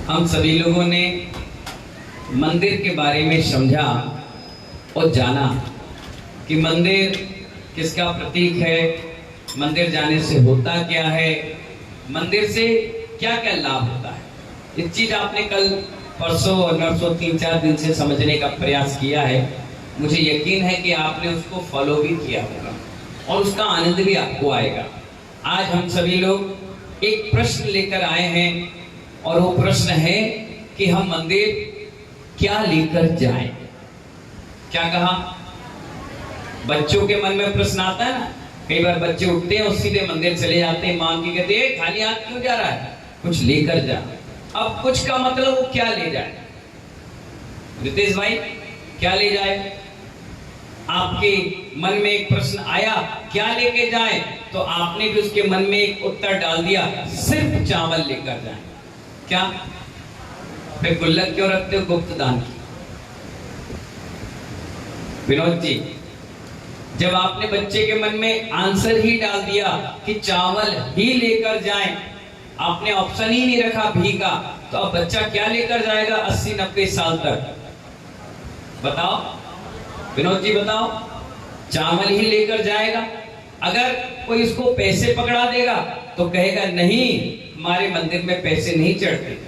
हम सभी लोगों ने मंदिर के बारे में समझा और जाना कि मंदिर किसका प्रतीक है, मंदिर जाने से होता क्या है, मंदिर से क्या क्या लाभ होता है। इस चीज आपने कल परसों और नरसों 3-4 दिन से समझने का प्रयास किया है। मुझे यकीन है कि आपने उसको फॉलो भी किया होगा और उसका आनंद भी आपको आएगा। आज हम सभी लोग एक प्रश्न लेकर आए हैं और वो प्रश्न है कि हम मंदिर क्या लेकर जाएं। क्या कहा? बच्चों के मन में प्रश्न आता है ना, कई बार बच्चे उठते हैं और सीधे मंदिर चले जाते हैं, मां की कहते हैं खाली हाथ क्यों जा रहा है, कुछ लेकर जा। अब कुछ का मतलब वो क्या ले जाए? रितेश भाई क्या ले जाए? आपके मन में एक प्रश्न आया क्या लेके जाए, तो आपने भी उसके मन में एक उत्तर डाल दिया, सिर्फ चावल लेकर जाए। क्या फिर गुल्लक क्यों रखते हो गुप्त दान की? विनोद जी, जब आपने बच्चे के मन में आंसर ही डाल दिया कि चावल ही लेकर जाएं, आपने ऑप्शन ही नहीं रखा भी का, तो अब बच्चा क्या लेकर जाएगा 80-90 साल तक? बताओ विनोद जी, बताओ। चावल ही लेकर जाएगा। अगर कोई इसको पैसे पकड़ा देगा तो कहेगा नहीं, हमारे मंदिर में पैसे नहीं चढ़ते।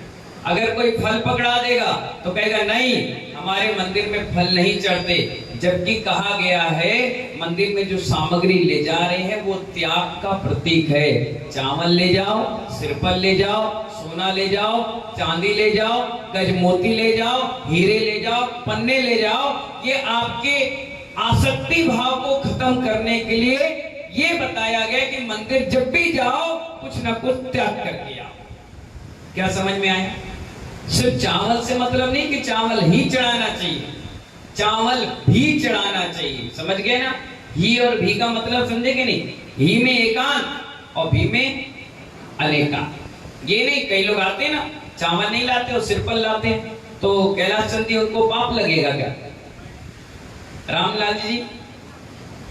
अगर कोई फल पकड़ा देगा तो कहेगा नहीं, हमारे मंदिर में फल नहीं चढ़ते। जबकि कहा गया है मंदिर में जो सामग्री ले जा रहे हैं वो त्याग का प्रतीक है। चावल ले जाओ, सिरपल ले जाओ, सोना ले जाओ, चांदी ले जाओ, गजमोती ले जाओ, हीरे ले जाओ, पन्ने ले जाओ, ये आपके आसक्ति भाव को खत्म करने के लिए ये बताया गया कि मंदिर जब भी जाओ कुछ ना कुछ त्याग करके आओ। क्या समझ में आया? सिर्फ चावल से मतलब नहीं कि चावल ही चढ़ाना चाहिए, चावल भी चढ़ाना चाहिए। समझ गए ना? ही और भी का मतलब समझे कि नहीं? ही में एकांत और भी में अनेकांत। ये नहीं, कई लोग आते ना चावल नहीं लाते और सिरपल लाते हैं, तो कैलाश चंद जी उनको पाप लगेगा क्या? रामलाल जी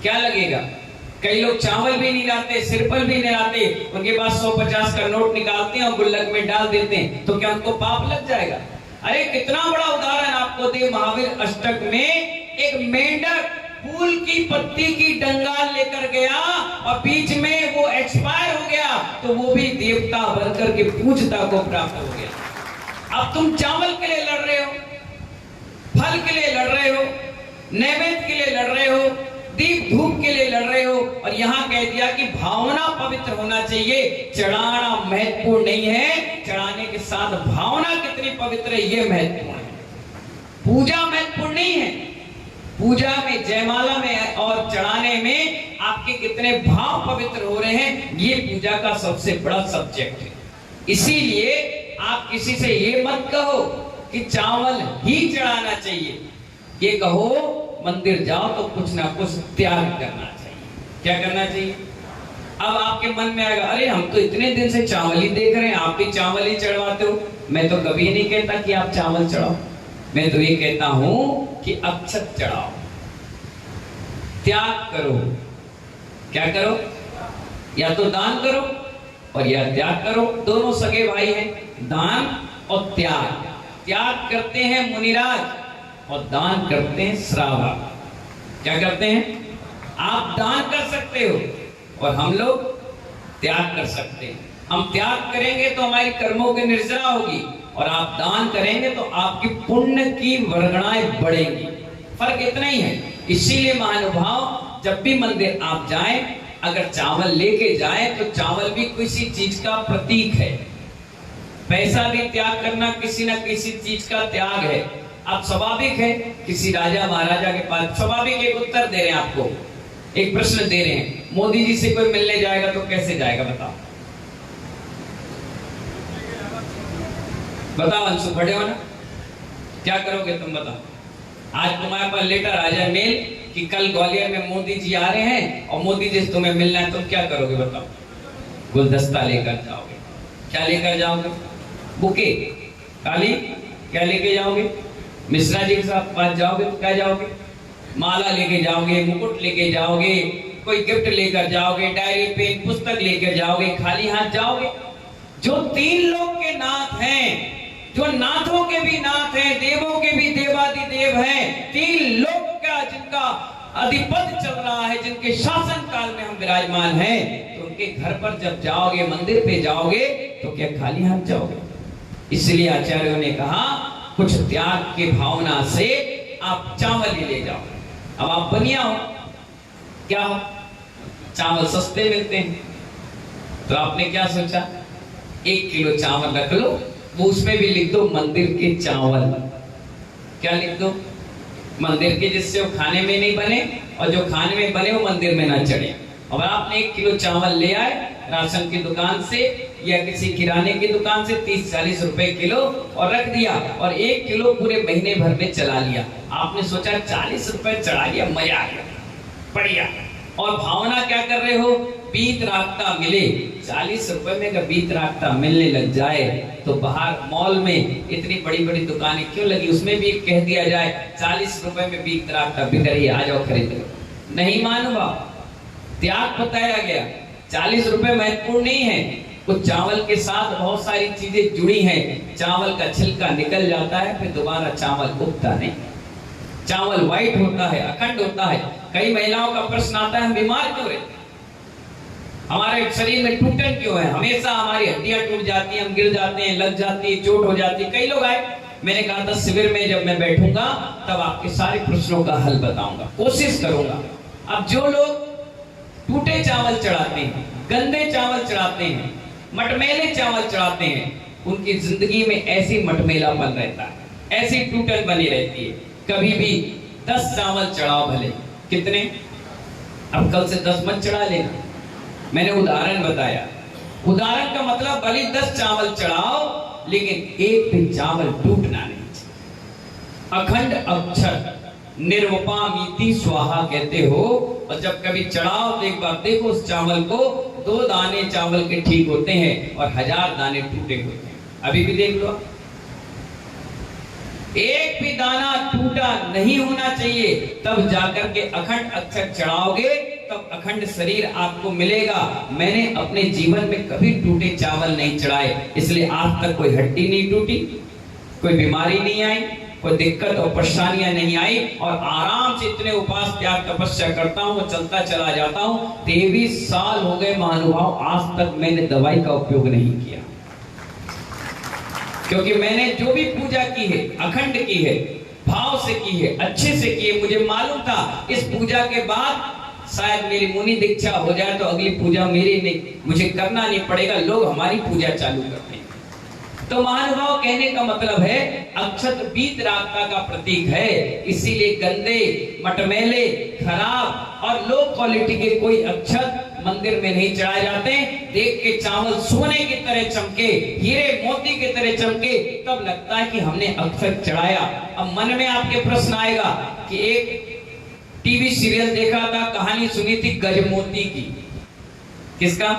क्या लगेगा? कई लोग चावल भी नहीं लाते, सिरपल भी नहीं लाते, उनके पास 100-50 का नोट निकालते हैं और गुल्लक में डाल देते हैं, तो क्या उनको पाप लग जाएगा? अरे कितना बड़ा उदाहरण आपको दे, महावीर अष्टक में एक मेंढक फूल की पत्ती की डंगाल लेकर गया और बीच में वो एक्सपायर हो गया, तो वो भी देवता बनकर के पूज्यता को प्राप्त हो गया। अब तुम चावल के लिए लड़ रहे हो, फल के लिए लड़ रहे हो, नैवेद्य के लिए लड़ रहे हो, दीप धूप के लिए लड़ रहे हो, और यहां कह दिया कि भावना पवित्र होना चाहिए। चढ़ाना महत्वपूर्ण नहीं है, चढ़ाने के साथ भावना कितनी पवित्र है ये महत्वपूर्ण है। पूजा महत्वपूर्ण नहीं है, पूजा में, जयमाला में और चढ़ाने में आपके कितने भाव पवित्र हो रहे हैं ये पूजा का सबसे बड़ा सब्जेक्ट है। इसीलिए आप किसी से ये मत कहो कि चावल ही चढ़ाना चाहिए, ये कहो मंदिर जाओ तो कुछ ना कुछ त्याग करना चाहिए। क्या करना चाहिए? अब आपके मन में आएगा अरे हम तो इतने दिन से चावल ही देख रहे हैं, आप भी चावल ही चढ़वाते हो। मैं तो कभी नहीं कहता कि आप चावल चढ़ाओ, मैं तो ये कहता हूं कि अक्षत चढ़ाओ, त्याग करो। क्या करो? या तो दान करो और या त्याग करो। दोनों सगे भाई हैं, दान और त्याग। त्याग करते हैं मुनिराज और दान करते हैं श्रावा। क्या करते हैं? आप दान कर सकते हो और हम लोग त्याग कर सकते हैं। हम त्याग करेंगे तो हमारी कर्मों की निर्जरा होगी और आप दान करेंगे तो आपकी पुण्य की वर्गणाएं बढ़ेंगी। फर्क इतना ही है। इसीलिए महानुभाव जब भी मंदिर आप जाएं, अगर चावल लेके जाएं तो चावल भी किसी चीज का प्रतीक है। पैसा भी त्याग करना किसी न किसी चीज का त्याग है। आप स्वाभाविक है किसी राजा महाराजा के पास स्वाभाविक एक उत्तर दे रहे हैं, आपको एक प्रश्न दे रहे हैं, मोदी जी से कोई मिलने जाएगा तो कैसे जाएगा? बताओ बताओ अंशु, खड़े हो ना? क्या करोगे तुम? बताओ। आज तुम्हारे पास लेटर आ जाए मेल कि कल ग्वालियर में मोदी जी आ रहे हैं और मोदी जी से तुम्हें मिलना है, तुम क्या करोगे? बताओ। गुलदस्ता लेकर जाओगे। क्या लेकर जाओगे? बुके, काली क्या लेके जाओगे? मिश्रा जी के साथ पास जाओगे तो क्या जाओगे? माला लेके जाओगे, मुकुट लेके जाओगे, कोई गिफ्ट लेकर जाओगे, डायरी पेन पुस्तक लेकर जाओगे, खाली हाथ जाओगे? जो 3 लोक के नाथ हैं, जो भी नाथ हैं, देवों के भी देवादिदेव हैं, 3 लोक का जिनका अधिपति चल रहा है, जिनके शासन काल में हम विराजमान हैं, तो उनके घर पर जब जाओगे, मंदिर पे जाओगे, तो क्या खाली हाथ जाओगे? इसलिए आचार्यों ने कहा कुछ त्याग के भावना से आप चावल ही ले जाओ। अब आप बनिया हो, क्या हो, चावल सस्ते मिलते हैं, तो आपने क्या सोचा, 1 किलो चावल रख लो, वो उसमें भी लिख दो मंदिर के चावल। क्या लिख दो? मंदिर के, जिससे वो खाने में नहीं बने और जो खाने में बने वो मंदिर में ना चढ़े। अब आपने 1 किलो चावल ले आए राशन की दुकान से या किसी किराने की दुकान से 30-40 रुपए किलो और रख दिया, और 1 किलो पूरे महीने भर में चला लिया। आपने सोचा 40 रुपए चढ़ा लिया, मजा आ गया, बढ़िया। और भावना क्या कर रहे हो, बीत राखता मिले। 40 रुपए में अगर बीत राखता मिलने लग जाए तो बाहर मॉल में इतनी बड़ी बड़ी दुकानें क्यों लगी, उसमें भी कह दिया जाए 40 रुपए में बीत राखता बिक रही है, आ जाओ खरीद लो। नहीं मानूंगा, त्याग बताया गया। 40 रुपए महत्वपूर्ण नहीं है, कुछ चावल के साथ बहुत सारी चीजें जुड़ी हैं। चावल का छिलका निकल जाता है, फिर दोबारा चावल उगता नहीं। चावल व्हाइट होता है, अखंड होता है। कई महिलाओं का प्रश्न आता है, हम बीमार क्यों रहते, हमारे शरीर में टूटन क्यों है, हमेशा हमारी हड्डियां टूट जाती हैं, हम गिर जाते हैं, लग जाती है, चोट हो जाती है। कई लोग आए, मैंने कहा था शिविर में जब मैं बैठूंगा तब आपके सारे प्रश्नों का हल बताऊंगा, कोशिश करूंगा। अब जो लोग टूटे चावल चढ़ाते हैं, गंदे चावल चढ़ाते हैं, मटमैले चावल चढ़ाते हैं, उनकी जिंदगी में ऐसी मटमेलापन रहता है, ऐसी टूटन बनी रहती है। कभी भी 10 चावल चढ़ाओ, भले कितने, अब कल से 10 मत चढ़ा लेना, मैंने उदाहरण बताया। उदाहरण का मतलब भले 10 चावल चढ़ाओ, लेकिन एक भी चावल टूटना नहीं चाहिए। अखंड अक्षर निर्वपामीति स्वाहा कहते हो, और जब कभी चढ़ाओ तो एक बार देखो उस चावल को, 2 दाने चावल के ठीक होते हैं और 1000 दाने टूटे होते हैं। अभी भी देख लो, एक भी दाना टूटा नहीं होना चाहिए, तब जाकर के अखंड अक्षर चढ़ाओगे, तब अखंड शरीर आपको मिलेगा। मैंने अपने जीवन में कभी टूटे चावल नहीं चढ़ाए, इसलिए आज तक कोई हड्डी नहीं टूटी, कोई बीमारी नहीं आई, कोई दिक्कत और परेशानियां नहीं आई, और आराम से इतने उपास त्याग तपस्या करता हूँ, चलता चला जाता हूँ। 23 साल हो गए महानुभाव, आज तक मैंने दवाई का उपयोग नहीं किया, क्योंकि मैंने जो भी पूजा की है अखंड की है, भाव से की है, अच्छे से की है। मुझे मालूम था इस पूजा के बाद शायद मेरी मुनि दीक्षा हो जाए तो अगली पूजा मेरी नहीं, मुझे करना नहीं पड़ेगा, लोग हमारी पूजा चालू करते हैं। तो महानुभाव कहने का मतलब है अक्षत बीत रागता का प्रतीक है, इसीलिए गंदे, मटमैले, खराब और लो क्वालिटी के कोई अक्षत मंदिर में नहीं चढ़ाए जाते। देख के चावल सोने की तरह चमके, हीरे मोती की तरह चमके, तब लगता है कि हमने अक्षत चढ़ाया। अब मन में आपके प्रश्न आएगा कि एक टीवी सीरियल देखा था, कहानी सुनी थी गजमोती की, किसका,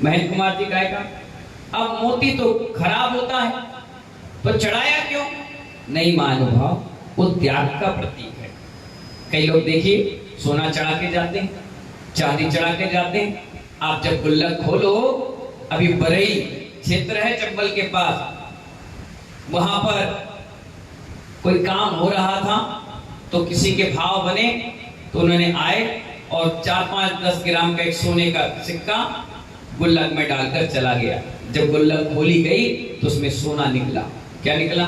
महेंद्र कुमार जी गाय का। अब मोती तो खराब होता है, तो चढ़ाया क्यों? नहीं महानुभाव, वो त्याग का प्रतीक है। कई लोग देखिए सोना चढ़ा के जाते हैं, चांदी चढ़ा के जाते हैं। आप जब गुल्लक खोलो, अभी बरई क्षेत्र है चंबल के पास, वहां पर कोई काम हो रहा था, तो किसी के भाव बने, तो उन्होंने आए और 4-5-10 ग्राम का एक सोने का सिक्का गुल्लक में डालकर चला गया। जब गुल्लक खोली गई तो उसमें सोना निकला। क्या निकला?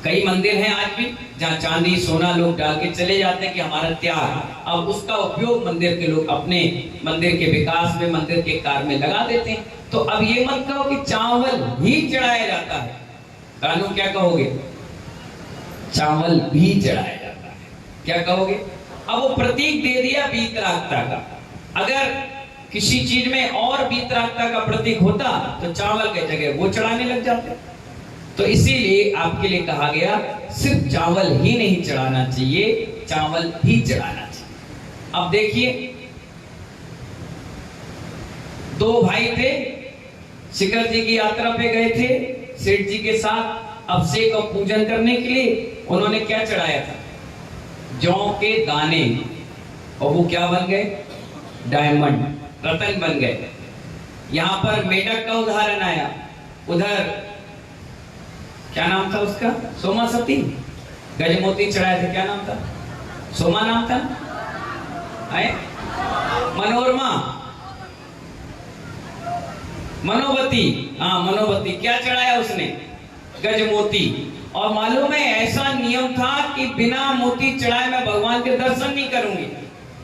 कई मंदिर हैं आज भी जहाँ चांदी सोना लोग डाल के चले जाते हैं कि हमारा त्याग। अब उसका उपयोग मंदिर के लोग अपने मंदिर के विकास में, मंदिर के कार्य में लगा देते हैं। तो अब ये मत कहो कि चावल ही चढ़ाया जाता है, कानून क्या कहोगे? चावल भी चढ़ाया जाता है, क्या कहोगे? अब वो प्रतीक दे दिया वीतरागता का। अगर किसी चीज में और वीतरागता का प्रतीक होता तो चावल के जगह वो चढ़ाने लग जाते। तो इसीलिए आपके लिए कहा गया सिर्फ चावल ही नहीं चढ़ाना चाहिए, चावल भी चढ़ाना चाहिए। अब देखिए, 2 भाई थे, शिखर जी की यात्रा पे गए थे सेठ जी के साथ अभिषेक और पूजन करने के लिए। उन्होंने क्या चढ़ाया था? जौ के दाने, और वो क्या बन गए? डायमंड, रतन बन गए। यहां पर मेढक का उदाहरण आया, उधर क्या नाम था उसका? सोमा सती। गजमोती चढ़ाए थे, क्या नाम था? सोमा नाम था? है मनोरमा, मनोवती। हाँ मनोवती। क्या चढ़ाया उसने? गजमोती। और मालूम है ऐसा नियम था कि बिना मोती चढ़ाए मैं भगवान के दर्शन नहीं करूंगी।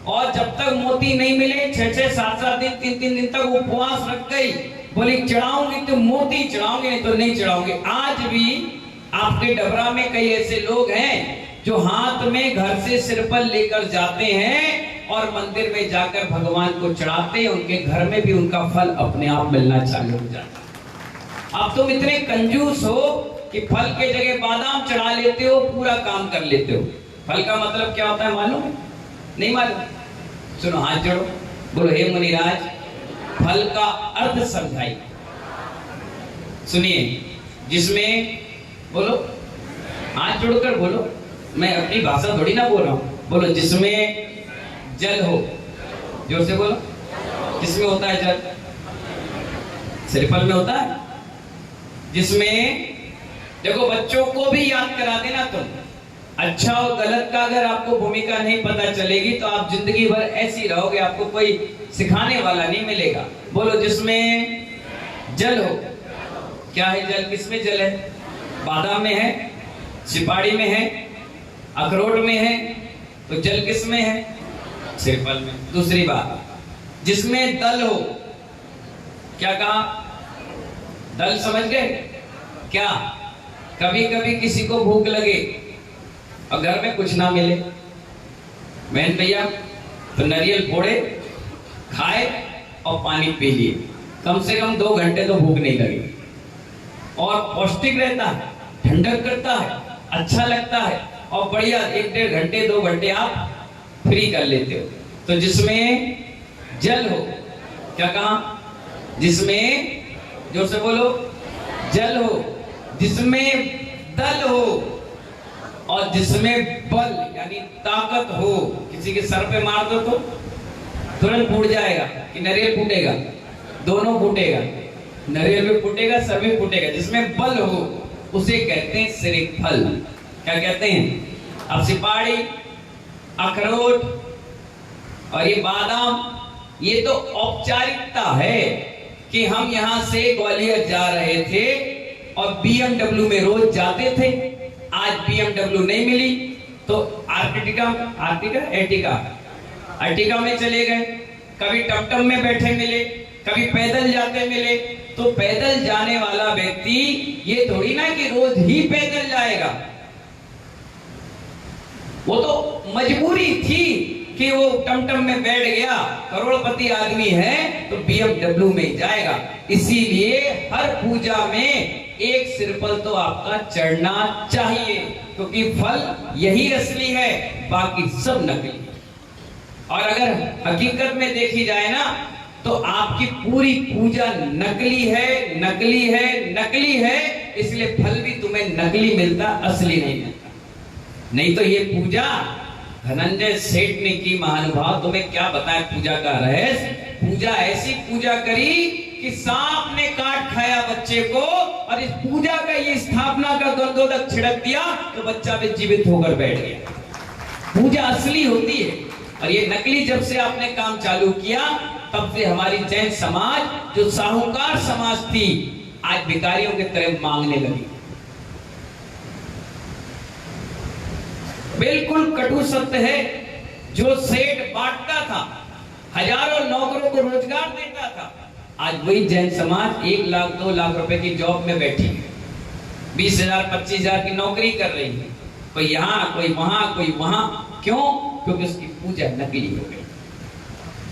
और जब तक मोती नहीं मिले 6-6, 7-7 दिन, 3-3 दिन तक उपवास रख गई। बोली चढ़ाऊंगी तो मोती चढ़ाऊंगी, नहीं तो नहीं चढ़ाऊंगी। आज भी आपके डबरा में कई ऐसे लोग हैं जो हाथ में घर से सिरपल लेकर जाते हैं और मंदिर में जाकर भगवान को चढ़ाते हैं। उनके घर में भी उनका फल अपने आप मिलना चालू हो जाता है। अब तुम इतने कंजूस हो कि फल के जगह बादाम चढ़ा लेते हो, पूरा काम कर लेते हो। फल का मतलब क्या होता है मालूम है? नहीं मालूम? सुनो, हाथ जोड़ो, बोलो हे मुनिराज, फल का अर्थ समझाइए। सुनिए, जिसमें, बोलो, हाथ जोड़कर बोलो, मैं अपनी भाषा थोड़ी ना बोल रहा हूं। बोलो जिसमें जल हो, जोर से बोलो। किसमें होता है जल? सिरफल में होता है। जिसमें, देखो बच्चों को भी याद करा देना तुम। अच्छा और गलत का अगर आपको भूमिका नहीं पता चलेगी तो आप जिंदगी भर ऐसी रहोगे, आपको कोई सिखाने वाला नहीं मिलेगा। बोलो जिसमें जल हो। क्या है जल? किसमें जल है? बादाम में है, सिपाड़ी में है, अखरोट में है, तो जल किसमें है? सिरफल में। दूसरी बात, जिसमें दल हो। क्या कहा? दल समझ गए क्या? कभी कभी किसी को भूख लगे और घर में कुछ ना मिले, बहन भैया, तो नारियल फोड़े, खाए और पानी पी लिए। कम से कम 2 घंटे तो भूख नहीं लगी। और पौष्टिक रहता है, ठंडक करता है, अच्छा लगता है और बढ़िया 1-1.5 घंटे 2 घंटे आप फ्री कर लेते हो। तो जिसमें जल हो। क्या कहा? जिसमें, जोर से बोलो, जल हो, जिसमें दल हो और जिसमें बल यानी ताकत हो। किसी के सर पे मार दो तो तुरंत फूट जाएगा कि नारियल फूटेगा? दोनों फूटेगा, नारियल भी फूटेगा, सर भी फूटेगा। जिसमें बल हो उसे कहते हैं श्रीफल। क्या कहते हैं? अब सिपाड़ी, अखरोट और ये बादाम, ये तो औपचारिकता है कि हम यहां से ग्वालियर जा रहे थे और BMW में रोज जाते थे। आज BMW नहीं मिली तो अर्टिगा में चले गए। कभी टमटम में बैठे मिले, कभी पैदल जाते मिले। तो पैदल जाने वाला व्यक्ति ये थोड़ी ना कि रोज ही पैदल जाएगा। वो तो मजबूरी थी कि वो टमटम में बैठ गया, करोड़पति आदमी है तो BMW में जाएगा। इसीलिए हर पूजा में एक सिरपल तो आपका चढ़ना चाहिए, क्योंकि फल यही असली है, बाकी सब नकली। और अगर हकीकत में देखी जाए ना तो आपकी पूरी पूजा नकली है, नकली है, नकली है। इसलिए फल भी तुम्हें नकली मिलता, असली नहीं मिलता। नहीं तो ये पूजा धनंजय सेठ ने की, महानुभाव, तुम्हें क्या बताएं पूजा का रहस्य। पूजा ऐसी पूजा करी कि सांप ने काट खाया बच्चे को, और इस पूजा का ये स्थापना का गंधोदक छिड़क दिया तो बच्चा भी जीवित होकर बैठ गया। पूजा असली होती है। और ये नकली जब से आपने काम चालू किया तब से हमारी जैन समाज, जो साहूकार समाज थी, आज भिखारियों की तरह मांगने लगी। बिल्कुल कटु सत्य है। जो सेठ बांटता था, हजारों नौकरों को रोजगार देता था, आज वही जैन समाज 1 लाख 2 लाख रुपए की जॉब में बैठी है, 20,000 25,000 की नौकरी कर रही है। कोई यहाँ, कोई वहां, कोई वहां। क्यों? क्योंकि उसकी पूजा नकली हो गई।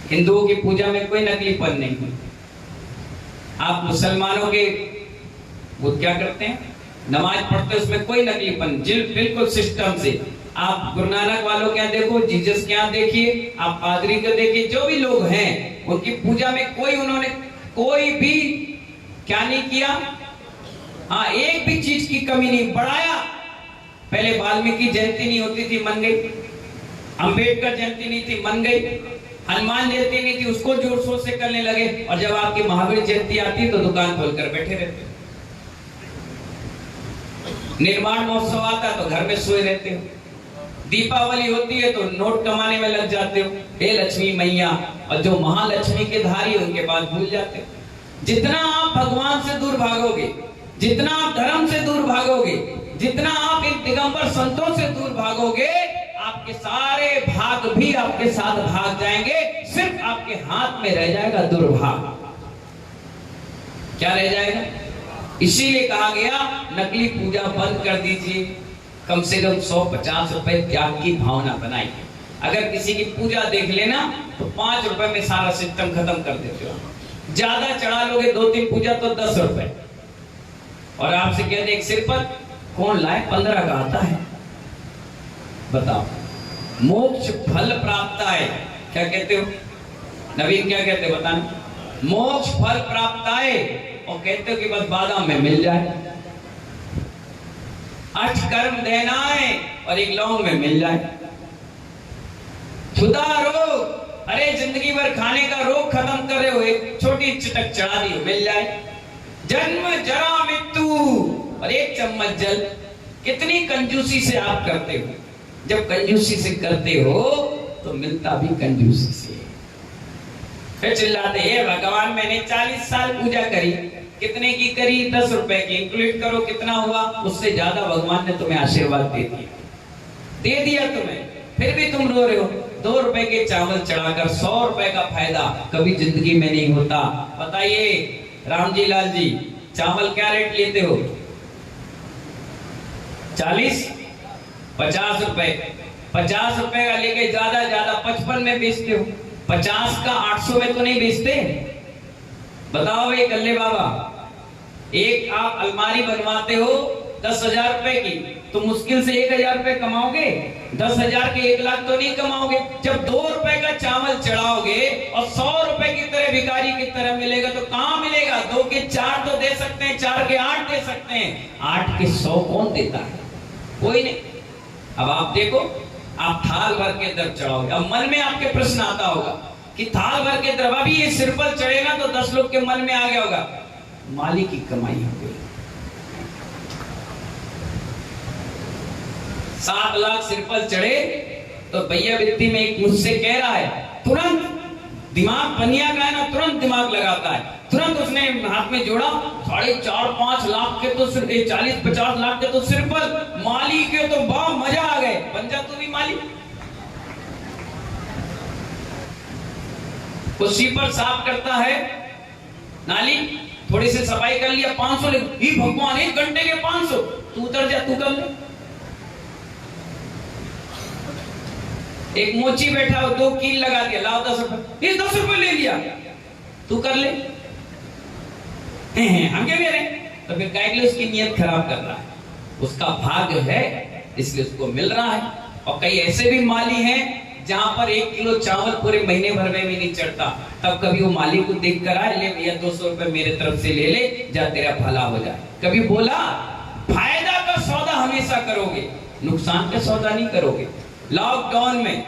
हिंदुओं की पूजा में कोई नकलीपन नहीं है। आप मुसलमानों के वो क्या करते हैं, नमाज पढ़ते, उसमें कोई नकलीपन, बिल्कुल सिस्टम से। आप गुरु नानक वालों क्या देखो, जीसस क्या देखिए, आप पादरी को देखिए, जो भी लोग हैं उनकी पूजा में कोई, उन्होंने कोई भी क्या नहीं किया। हाँ, एक भी चीज की कमी नहीं बढ़ाया। पहले वाल्मीकि जयंती नहीं होती थी, मन गई। अंबेडकर जयंती नहीं थी, मन गई। हनुमान जयंती नहीं थी, उसको जोर शोर से करने लगे। और जब आपकी महावीर जयंती आती तो दुकान खोलकर बैठे रहते। निर्माण महोत्सव आता है तो घर में सोए रहते हो, दीपावली होती है तो नोट कमाने में लग जाते हो, हे लक्ष्मी मैया, और जो महालक्ष्मी के धारी उनके पास भूल जाते हो। जितना आप भगवान से दूर भागोगे, जितना आप धर्म से दूर भागोगे, जितना आप इन दिगंबर संतों से दूर भागोगे, आपके सारे भाग भी आपके साथ भाग जाएंगे। सिर्फ आपके हाथ में रह जाएगा दुर्भाग। क्या रह जाएगा? इसीलिए कहा गया नकली पूजा बंद कर दीजिए, कम से कम 150 रुपए त्याग की भावना बनाइए। अगर किसी की पूजा देख लेना तो 5 रुपए में सारा सिस्टम खत्म कर देते हो। ज्यादा चढ़ा लोगे 2-3 पूजा तो 10 रुपए, और आपसे कहते एक सिर पर कौन लाए, 15 का आता है। बताओ, मोक्ष फल प्राप्त है, क्या कहते हो नवीन, क्या कहते हो बताना? मोक्ष फल प्राप्त है, और कहते हो कि बस बादाम में मिल जाए, 8 कर्म देना है और 1 लौंग में मिल जाए। क्षुधा रोग, अरे जिंदगी भर खाने का रोग खत्म कर रहे हो, एक छोटी चिटक चढ़ा दी मिल जाए। जन्म जरा मृत्यु और 1 चम्मच जल। कितनी कंजूसी से आप करते हो। जब कंजूसी से करते हो तो मिलता भी कंजूसी से। फिर चिल्लाते हैं भगवान मैंने 40 साल पूजा करी, कितने की करी? 10 रुपए की। इंक्लूड करो कितना हुआ? उससे ज्यादा भगवान ने तुम्हें आशीर्वाद दे दिया तुम्हें, फिर भी तुम रो रहे हो। 2 रुपए के चावल चढ़ाकर 100 रुपए का फायदा कभी जिंदगी में नहीं होता। बताइए राम जी लाल जी, चावल क्या रेट लेते हो? 40 50 रुपए, 50 रुपए का लेके ज्यादा 55 में बेचते हो। 50 का 800 में तो नहीं बेचते। बताओ भाई कल्ले बाबा, एक आप अलमारी बनवाते हो 10,000 रुपए की, तो मुश्किल से 1,000 रुपए कमाओगे। 10,000 के 1 लाख तो नहीं कमाओगे। जब 2 रुपए का चावल चढ़ाओगे और 100 रुपए की तरह भिखारी की तरह मिलेगा तो कहां मिलेगा? 2 के 4 तो दे सकते हैं, 4 के 8 दे सकते हैं, 8 के 100 कौन देता है? कोई नहीं। अब आप देखो, आप थाल भर के दर चढ़ाओगे। अब मन में आपके प्रश्न आता होगा कि थाल भर के दर, अभी ये सिरपल चढ़ेगा तो 10 लोग के मन में आ गया होगा मालिक की कमाई हो गई। 7 लाख सिरपल चढ़े तो भैया वित्ती में एक मुझसे कह रहा है, तुरंत दिमाग बनिया का है ना, तुरंत दिमाग लगाता है। तुरंत उसने हाथ में जोड़ा, 4.5-5 लाख के तो 40-50 लाख के तो सिरपल, माली के तो बा मजा आ गए। बन जा तू भी माली। वो सीपर साफ करता है नाली, थोड़ी सी सफाई कर लिया, 500 ले। भगवान 1 घंटे के 500, तू उतर जा, तू कर ले। एक मोची बैठा हो, 2 कील लगा दिया, लाओ 10 रुपए, ये 10 रुपए ले लिया, तू कर ले। हम क्या कह रहे हैं? तो फिर क्या उसकी नियत खराब कर रहा है, उसका भाग्य है इसलिए उसको मिल रहा है। और कई ऐसे भी माली हैं जहां पर 1 किलो चावल पूरे महीने भर में भी नहीं चढ़ता, तब कभी वो माली को देख कर आए, ले भैया 200 रुपए मेरे तरफ से ले ले, जा तेरा भला हो जाए। कभी बोला फायदा का सौदा हमेशा करोगे, नुकसान का सौदा नहीं करोगे। लॉकडाउन में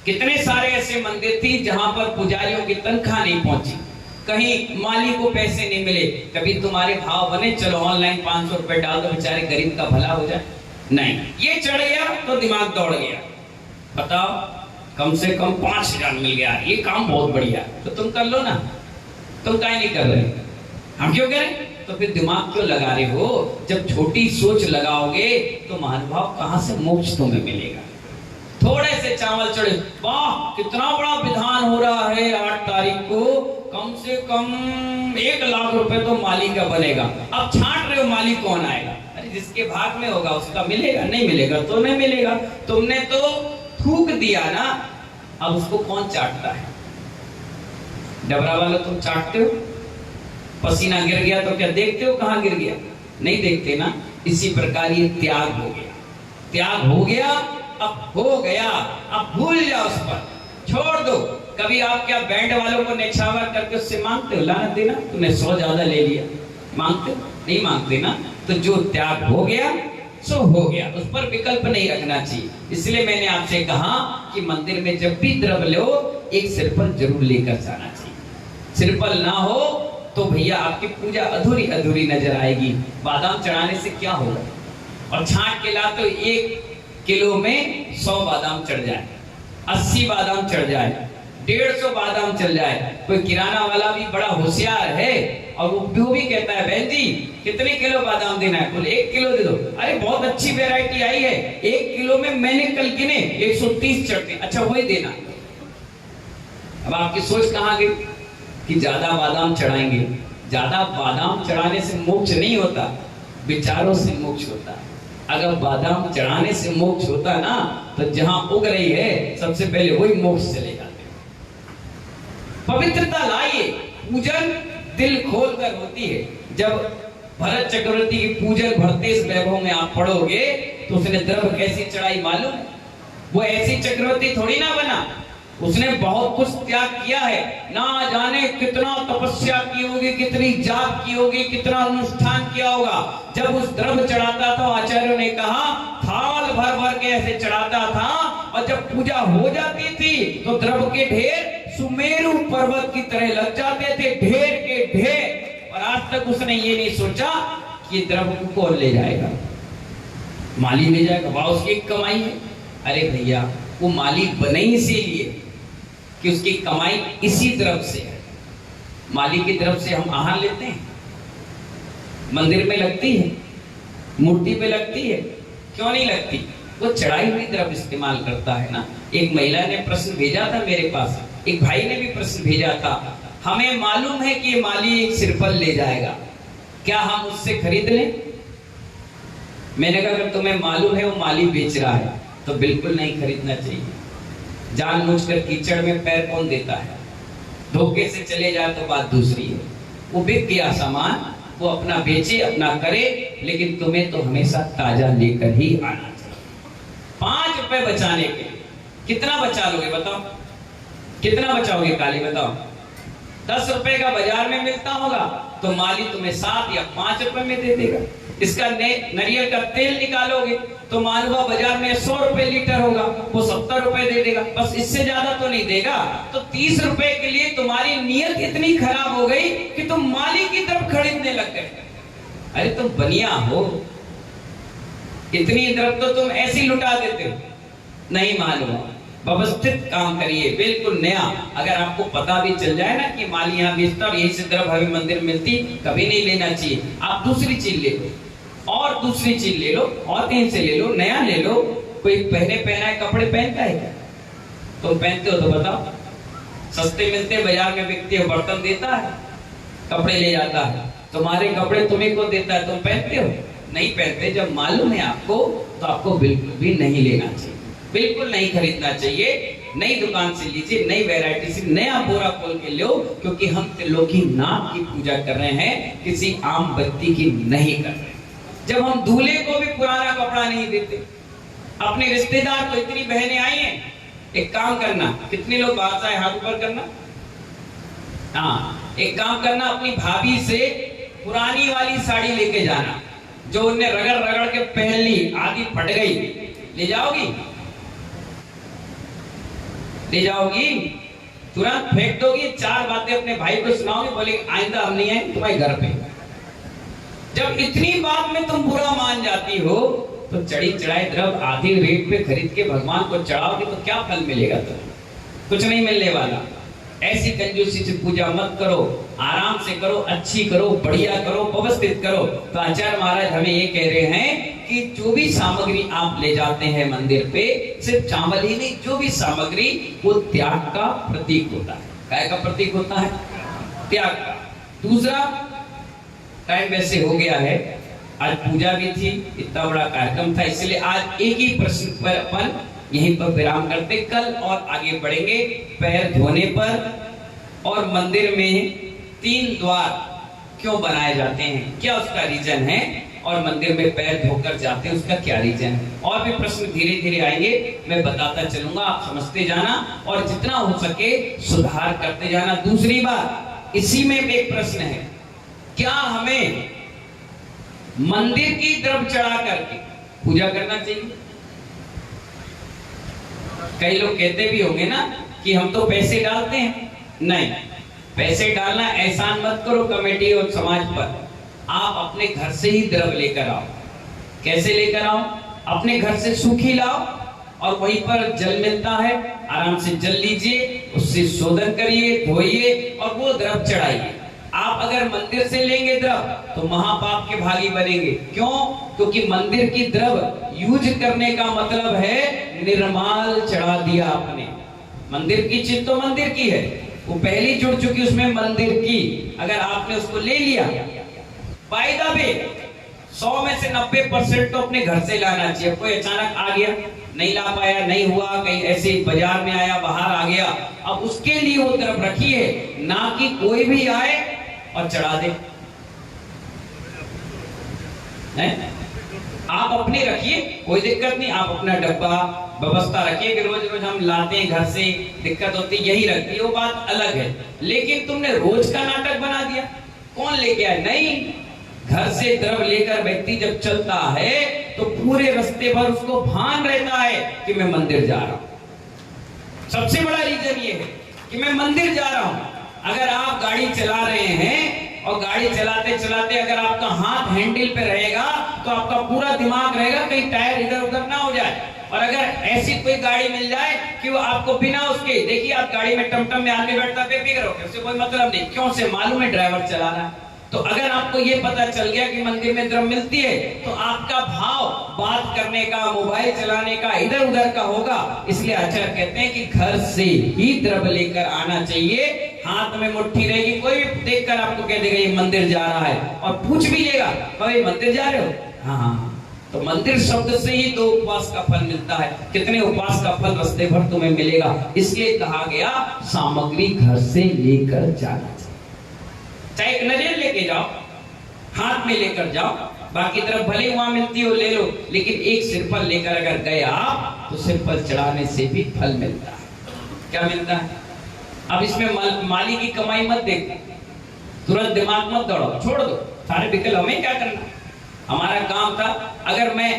कितने सारे ऐसे मंदिर थी जहां पर पुजारियों की तनख्वाह नहीं पहुंची, कहीं माली को पैसे नहीं मिले। कभी तुम्हारे भाव बने, चलो ऑनलाइन 500 रुपए डाल दो, बेचारे गरीब का भला हो जाए। नहीं, ये चढ़ गया तो दिमाग दौड़ गया। बताओ कम से कम 5,000 मिल गया, ये काम बहुत बढ़िया, तो तुम कर लो ना। तुम काहे नहीं कर रहे? हम क्यों करें? तो फिर दिमाग क्यों लगा रहे हो? जब छोटी सोच लगाओगे तो महानुभाव कहां से मोक्ष तुम्हें मिलेगा? थोड़े से चावल चढ़े, वाह कितना बड़ा विधान हो रहा है 8 तारीख को, कम से कम 1 लाख रुपए तो माली का बनेगा। अब छांट रहे हो माली कौन आएगा? अरे जिसके भाग में होगा उसका मिलेगा, नहीं मिलेगा तो नहीं मिलेगा। तुमने तो थूक दिया ना, अब उसको कौन चाटता है? डबरा वाला तुम चाटते हो, पसीना गिर गया तो क्या देखते हो कहां गिर गया? नहीं देखते ना। इसी प्रकार ये त्याग हो गया, त्याग हो गया, अब हो गया, अब भूल जाओ, उस पर छोड़ दो। कभी आप क्या बैंड वालों को निछावर करके उससे मांगते हो लानत देना, तुमने 100 ज्यादा ले लिया, मांगते नहीं? मांगते ना। तो जो त्याग हो गया सो हो गया, उस पर विकल्प नहीं रखना चाहिए। इसलिए मैंने आपसे कहा कि मंदिर में जब भी द्रव्य लो, एक सिरपल जरूर लेकर जाना चाहिए। सिरपल ना हो तो भैया आपकी पूजा अधूरी अधूरी नजर आएगी। बादाम चढ़ाने से क्या होगा? और छांट के ला तो 1 किलो में 100 बादाम चढ़ जाए, 80 बादाम चढ़ जाए, 150 बादाम चल जाए। कोई किराना वाला भी बड़ा होशियार है और वो भी कहता है बहन जी कितने किलो बादाम देना है? बोले 1 किलो दे दो। अरे बहुत अच्छी वैरायटी आई है, 1 किलो में मैंने कल गिने 130 चढ़ते, अच्छा वही देना। अब आपकी सोच कहां गई कि ज्यादा बादाम चढ़ाएंगे? ज्यादा बादाम चढ़ाने से मोक्ष नहीं होता, विचारों से मोक्ष होता है। अगर बादाम चढ़ाने से मोक्ष होता ना तो जहां उग रही है सबसे पहले वही मोक्ष चले जाते। पवित्रता लाइए, पूजन दिल खोल कर होती है। जब भरत चक्रवर्ती की पूजन भरतेश वैभव में आप पढ़ोगे तो उसने द्रव्य कैसी चढ़ाई मालूम? वो ऐसी चक्रवर्ती थोड़ी ना बना, उसने बहुत कुछ त्याग किया है। ना जाने कितना तपस्या की होगी, कितनी जाप की होगी, कितना अनुष्ठान किया होगा। जब उस द्रव्य चढ़ाता था आचार्यों ने कहा थाल भर भर के ऐसे चढ़ाता था, और जब पूजा हो जाती थी तो द्रव्य के ढेर सुमेरु पर्वत की तरह लग जाते थे, ढेर के ढेर। और आज तक उसने ये नहीं सोचा कि द्रव्य को कौन ले जाएगा, माली ले जाएगा, वाह उसकी कमाई है। अरे भैया वो माली बने इसीलिए कि उसकी कमाई इसी तरफ से है। माली की तरफ से हम आहार लेते हैं, मंदिर में लगती है, मूर्ति पे लगती है, क्यों नहीं लगती? वो चढ़ाई हुई द्रव्य इस्तेमाल करता है ना। एक महिला ने प्रश्न भेजा था मेरे पास, एक भाई ने भी प्रश्न भेजा था, हमें मालूम है कि माली एक सिरफल ले जाएगा, क्या हम उससे खरीद लें? मैंने कहा अगर तुम्हें मालूम है वो माली बेच रहा है तो बिल्कुल नहीं खरीदना चाहिए। जानबूझकर कीचड़ में पैर कौन देता है? धोखे से चले जाए तो बात दूसरी है। वो बिक गया सामान, वो अपना बेचे अपना करे, लेकिन तुम्हें तो हमेशा ताजा लेकर ही आना चाहिए। 5 रुपए बचाने के कितना बचा लोगे बताओ? कितना बचाओगे काली बताओ? 10 रुपए का बाजार में मिलता होगा तो माली तुम्हें 7 या 5 रुपए में दे देगा। इसका नारियल का तेल निकालोगे तो मालवा बाजार में 100 रुपए लीटर होगा, वो 70 रुपए दे देगा, बस इससे ज्यादा तो नहीं देगा। तो 30 रुपए के लिए तुम्हारी नीयत इतनी खराब हो गई कि तुम माली की तरफ खरीदने लग गए। अरे तुम बनिया हो, इतनी तरफ तो तुम ऐसी लुटा देते हो। नहीं मालूम, व्यवस्थित काम करिए, बिल्कुल नया। अगर आपको पता भी चल जाए ना कि माली यहाँ बेचता और यही से तरफ हमें मंदिर मिलती, कभी नहीं लेना चाहिए। आप दूसरी चीज ले लो और दूसरी चीज ले लो और कहीं से ले लो, नया ले लो। कोई पहने पहनाए कपड़े पहनता है क्या? तुम पहनते हो तो बताओ? सस्ते मिलते बाजार में बिकते हो, बर्तन देता है, कपड़े ले जाता है। तुम्हारे कपड़े तुम्हें को देता है, तुम पहनते हो? नहीं पहनते। जब मालूम है आपको तो आपको बिल्कुल भी नहीं लेना चाहिए, बिल्कुल नहीं खरीदना चाहिए। नई दुकान से लीजिए, नई वैरायटी से नया बोरा खोल के लो, क्योंकि हम त्रिलोकी नाथ की पूजा कर रहे हैं, किसी आम व्यक्ति की नहीं कर रहे। जब हम दूल्हे को भी पुराना कपड़ा नहीं देते, अपने रिश्तेदार को, इतनी बहनें आई हैं, एक काम करना, कितने लोग बाहर से आए हाथ ऊपर करना। हाँ, एक काम करना, अपनी भाभी से पुरानी वाली साड़ी लेके जाना जो उन्हें रगड़ रगड़ के पहन ली, आधी फट गई, ले जाओगी? ले जाओगी? तुरंत फेंक दोगी? 4 बातें अपने भाई को सुनाओगे, बोले आइंदा हम नहीं आए तुम्हारे घर पे। जब इतनी बात में तुम बुरा मान जाती हो तो चढ़ी चढ़ाई द्रव्य आधे रेट पे खरीद के भगवान को चढ़ाओगे तो क्या फल मिलेगा? तुम्हें कुछ नहीं मिलने वाला। ऐसी कंजूसी से पूजा मत करो, आराम से करो, अच्छी करो, बढ़िया करो, व्यवस्थित करो। तो आचार्य महाराज हमें ये कह रहे हैं कि जो भी सामग्री आप ले जाते हैं मंदिर पे, सिर्फ चावल ही नहीं, जो भी सामग्री, वो त्याग का प्रतीक होता है। काय का प्रतीक होता है? त्याग का। दूसरा, टाइम वैसे हो गया है, आज पूजा भी थी, इतना बड़ा कार्यक्रम था, इसलिए आज एक ही प्रश्न पर अपन यहीं पर विराम करते, कल और आगे बढ़ेंगे। पैर धोने पर और मंदिर में 3 द्वार क्यों बनाए जाते हैं, क्या उसका रीजन है, और मंदिर में पैर धोकर जाते हैं उसका क्या रीजन है। और भी प्रश्न धीरे धीरे आएंगे, मैं बताता चलूंगा, आप समझते जाना और जितना हो सके सुधार करते जाना। दूसरी बात, इसी में एक प्रश्न है, क्या हमें मंदिर की द्रव्य चढ़ा करके पूजा करना चाहिए? कई लोग कहते भी होंगे ना कि हम तो पैसे डालते हैं। नहीं, पैसे डालना एहसान मत करो कमेटी और समाज पर, आप अपने घर से ही द्रव्य लेकर आओ। कैसे लेकर आओ? अपने घर से सूखी लाओ और वहीं पर जल मिलता है, आराम से जल लीजिए, उससे शोधन करिए, धोइए और वो द्रव चढ़ाइए। आप अगर मंदिर से लेंगे द्रव तो महापाप के भागी बनेंगे। क्यों? क्योंकि मंदिर की द्रव यूज करने का मतलब है निर्माल चढ़ा दिया आपने। मंदिर की चीज तो मंदिर की है, वो पहली जुड़ चुकी उसमें मंदिर की, अगर आपने उसको ले लिया, फायदा भी 100 में से 90% तो अपने घर से लाना चाहिए। कोई अचानक आ गया, नहीं ला पाया, नहीं हुआ, कहीं ऐसे बाजार में आया, बाहर आ गया, अब उसके लिए वो तरफ रखिए, ना कि कोई भी आए और चढ़ा दे। आप अपने रखिए, कोई दिक्कत नहीं, आप अपना डब्बा व्यवस्था रखिए कि रोज रोज हम लाते हैं घर से, दिक्कत होती यही लगती है, वो बात अलग है। लेकिन तुमने रोज का नाटक बना दिया, कौन लेके आया? नहीं, घर से द्रव लेकर व्यक्ति जब चलता है तो पूरे रास्ते भर उसको भान रहता है कि मैं मंदिर जा रहा हूं। सबसे बड़ा रीजन ये है कि मैं मंदिर जा रहा हूं। अगर आप गाड़ी चला रहे हैं और गाड़ी चलाते चलाते अगर आपका हाथ हैंडल पे रहेगा तो आपका पूरा दिमाग रहेगा कहीं टायर इधर उधर ना हो जाए। और अगर ऐसी कोई गाड़ी मिल जाए कि वो आपको बिना उसके, देखिए आप गाड़ी में टमटम में आके बैठता, बेफिक्र होकर, उससे कोई मतलब नहीं, क्यों से मालूम है ड्राइवर चला रहा है। तो अगर आपको ये पता चल गया कि मंदिर में द्रव मिलती है तो आपका भाव बात करने का, मोबाइल चलाने का, इधर उधर का होगा। इसलिए आचार्य कहते हैं कि घर से ही द्रव लेकर आना चाहिए, हाथ में मुट्ठी रहेगी, कोई भी देखकर आपको कह देगा ये मंदिर जा रहा है और पूछ भी लेगा, भाई मंदिर जा रहे हो? हाँ हाँ। तो मंदिर शब्द से ही तो उपवास का फल मिलता है। कितने उपवास का फल रास्ते भर तुम्हें मिलेगा। इसलिए कहा गया सामग्री घर से लेकर जाना चाहिए। चाहे एक नरियल लेके जाओ, हाथ में लेकर जाओ, बाकी तरफ भले वहां मिलती हो ले लो, लेकिन एक सिरफल लेकर अगर गए आप तो सिरफल चढ़ाने से भी फल मिलता है। क्या मिलता है? अब इसमें माली की कमाई मत देखो, तुरंत दिमाग मत दौड़ाओ, छोड़ दो, सारे विकल हमें क्या करना। हमारा काम था, अगर मैं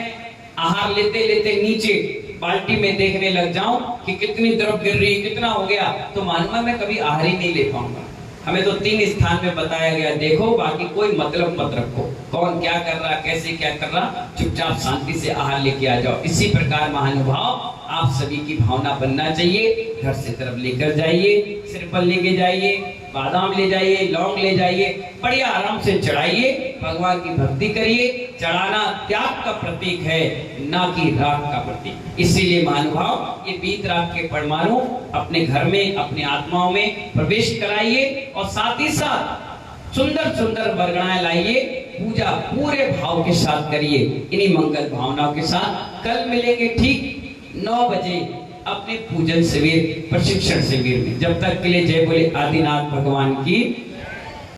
आहार लेते लेते नीचे बाल्टी में देखने लग जाऊं कि कितनी द्रव गिर रही, कितना हो गया, तो मालूम है मैं कभी आहार ही नहीं ले पाऊंगा। हमें तो 3 स्थान में बताया गया, देखो, बाकी कोई मतलब मत रखो, कौन क्या कर रहा, कैसे क्या कर रहा, चुपचाप शांति से आहार लेके आ जाओ। इसी प्रकार महानुभाव आप सभी की भावना बनना चाहिए। घर से तरफ लेकर जाइए, सिरफल लेके जाइए, बादाम ले जाइए, लौंग ले जाइए, बढ़िया आराम से चढ़ाइए, भगवान की भक्ति करिए। चढ़ाना त्याग का प्रतीक है, ना कि राग का प्रतीक। इसीलिए महानुभाव ये बीत राग के परमाणु अपने घर में, अपने आत्माओं में प्रवेश कराइए और साथ ही साथ सुंदर सुंदर वरगणाएं लाइए। पूजा पूरे भाव के साथ करिए, इन्हीं मंगल भावनाओं के साथ। कल मिलेंगे ठीक 9 बजे अपने पूजन शिविर, प्रशिक्षण शिविर में। जब तक के लिए जय बोले आदिनाथ भगवान की।